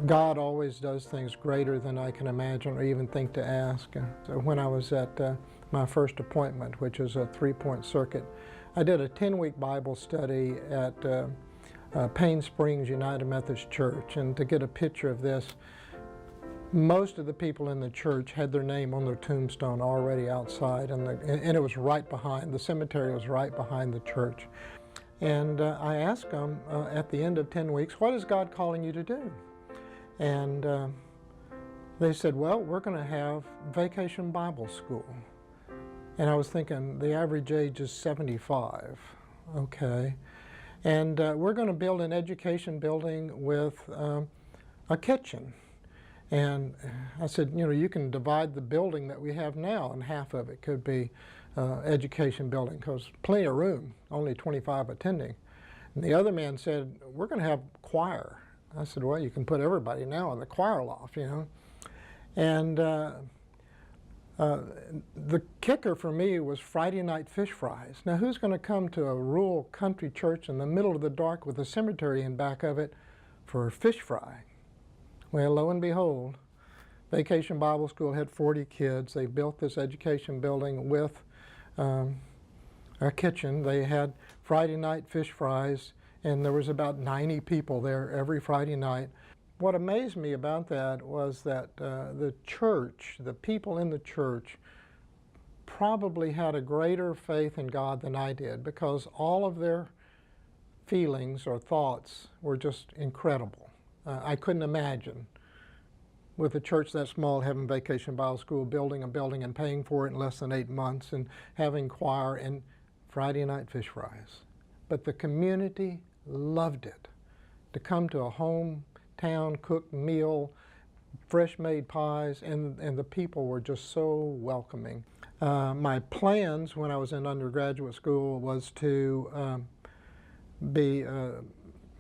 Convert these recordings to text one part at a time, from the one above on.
God always does things greater than I can imagine or even think to ask. So when I was at my first appointment, which is a 3-point circuit, I did a 10-week Bible study at Payne Springs United Methodist Church. And to get a picture of this, most of the people in the church had their name on their tombstone already outside, and it was right behind, the cemetery was right behind the church. And I asked them at the end of 10 weeks, what is God calling you to do? And they said, well, we're going to have Vacation Bible School. And I was thinking, the average age is 75, okay. And we're going to build an education building with a kitchen. And I said, you know, you can divide the building that we have now, and half of it could be education building, because plenty of room, only 25 attending. And the other man said, we're going to have choir. I said, well, you can put everybody now in the choir loft, you know. And the kicker for me was Friday night fish fries. Now, who's going to come to a rural country church in the middle of the dark with a cemetery in back of it for a fish fry? Well, lo and behold, Vacation Bible School had 40 kids. They built this education building with a kitchen. They had Friday night fish fries, and there was about 90 people there every Friday night. What amazed me about that was that the church, the people in the church, probably had a greater faith in God than I did, because all of their feelings or thoughts were just incredible. I couldn't imagine with a church that small having Vacation Bible School, building a building and paying for it in less than 8 months, and having choir and Friday night fish fries. But the community loved it. To come to a hometown cooked meal, fresh made pies, and the people were just so welcoming. My plans when I was in undergraduate school was to be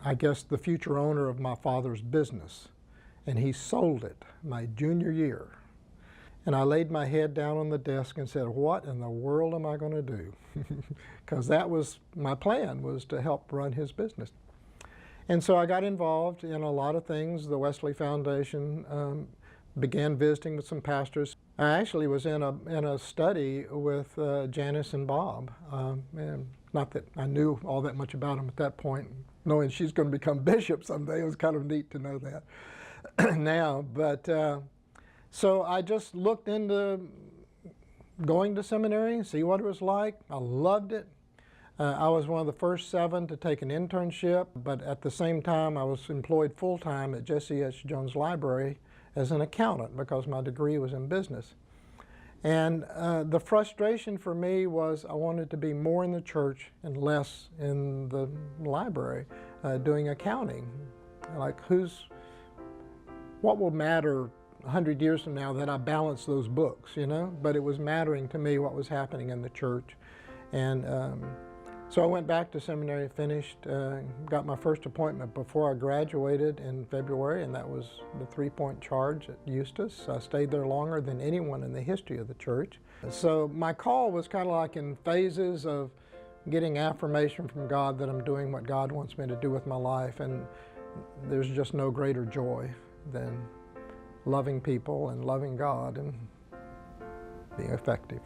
I guess the future owner of my father's business, and he sold it my junior year. And I laid my head down on the desk and said, what in the world am I going to do? Because that was my plan, was to help run his business. And so I got involved in a lot of things. The Wesley Foundation, began visiting with some pastors. I actually was in a study with Janice and Bob. And not that I knew all that much about them at that point. Knowing she's going to become bishop someday, it was kind of neat to know that now. But so I just looked into going to seminary, see what it was like. I loved it. I was one of the first 7 to take an internship, but at the same time I was employed full-time at Jesse H. Jones Library as an accountant, because my degree was in business. And the frustration for me was I wanted to be more in the church and less in the library doing accounting. Like, what will matter 100 years from now that I balance those books, you know? But it was mattering to me what was happening in the church. And so I went back to seminary, finished, got my first appointment before I graduated in February, and that was the 3-point charge at Eustis. I stayed there longer than anyone in the history of the church. So my call was kind of like in phases of getting affirmation from God that I'm doing what God wants me to do with my life, and there's just no greater joy than loving people and loving God and being effective.